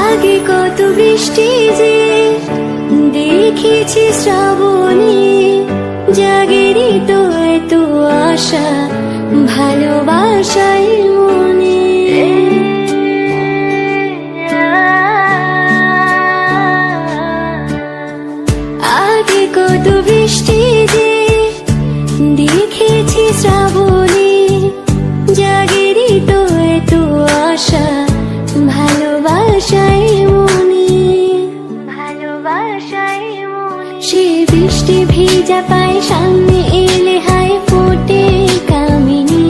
আগে কত বৃষ্টি যে দেখেছি শ্রাবণে, জাগেরই তো এত আশা ভালোবাসায় মনে। আগে কত বৃষ্টি যে দেখেছি শ্রাবণে, জাগেরই তো এত আশা ভালোবাসায় মনে, ভালোবাসায় মনে। সে বৃষ্টি ভেজা পায় সামনে এলে হায় ফোটে কামিনী,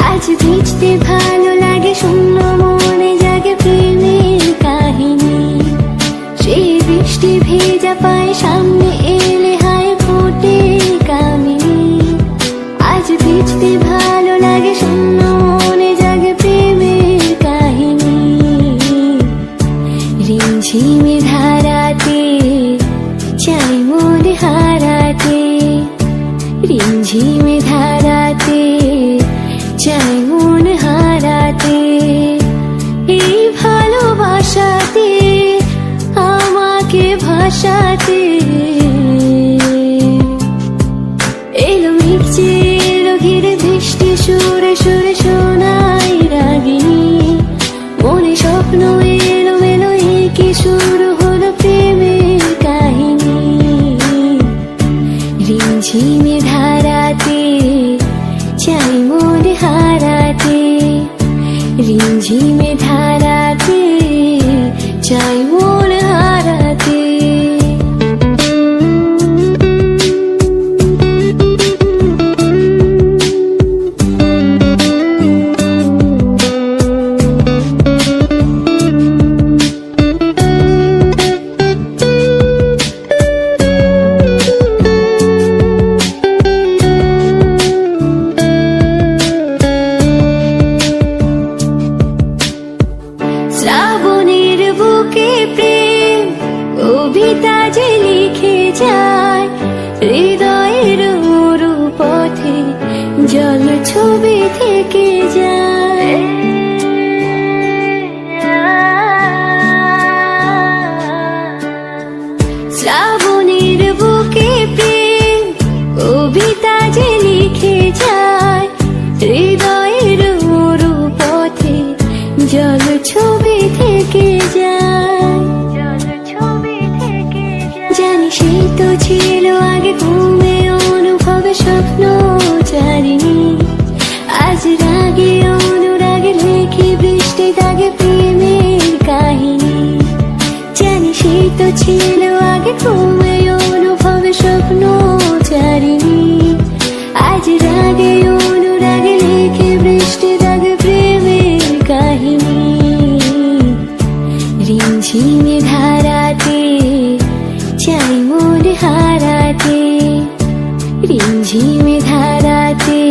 আজ ভিজতে ভালো লাগে শূন্য মনে জাগে প্রেমের কাহিনী। সে বৃষ্টি ভেজা পায় সামনে এলে হায় ফোটে কামিনী, আজ ভিজতে ভালো লাগে শূন্য মনে জাগে প্রেমের কাহিনী। রিমঝিমে ধারাতে চাই মন হারাতে, রিমঝিমে ধারাতে চাই মন হারাতে। এই ভালোবাসাতে আমাকে ভাসাতে, এলো মিটছে এলো ঘিরে বৃষ্টি সুরে সুরে শোনাই রাগিনী। মনে স্বপ্ন এলো মেলো কি শুরু হলো প্রেমের কাহিনী। রিমঝিমে ধারাতে চাই মন হারাতে, রিমঝিমে ধারাতে চাই মন হারাতে। শ্রাবণের বুকে প্রেম কবিতা যে লিখে যায়, হৃদয়ের মরু পথে জল ছবি থেকে যায়। শ্রাবণের বুকে প্রেম কবিতা যে লিখে যায়, হৃদয়ের মরু পথে জল ছবি থেকে যায়, জল ছবি থেকে যায়। জানি সেই তো ছিল আগে ঘুমে অনুভবে স্বপ্ন জারিনি, আজ রাগে অনুরাগে লেখে বৃষ্টি দাগে প্রেমের কাহিনী। জানি সেই তো ছিল আগে ঘুমে অনুভবে স্বপ্ন জারিনি, আজ রাগে অনুরাগে লেখে বৃষ্টি দাগে প্রেমের কাহিনী। রিমঝিমে ধারাতে চাই মন হারাতে, রিমঝিমে ধারাতে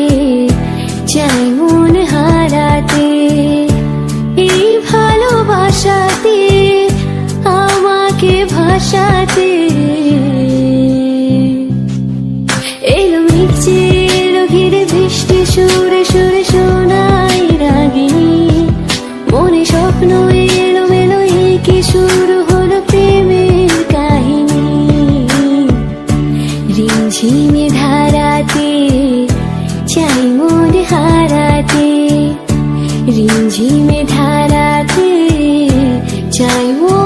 চাই মন হারাতে। এই ভালোবাসাতে আমাকে ভাসাতে, এলো মিটছে এলো ঘিরে বৃষ্টি সুরে সুরে শোনাই রাগিনী। মনে স্বপ্ন এলো মেলো কি শুরু হলো প্রেমের কাহিনী। রিমঝিমে ধারাতে চাই মন হারাতে, রিমঝিমে ধারাতে চাই মন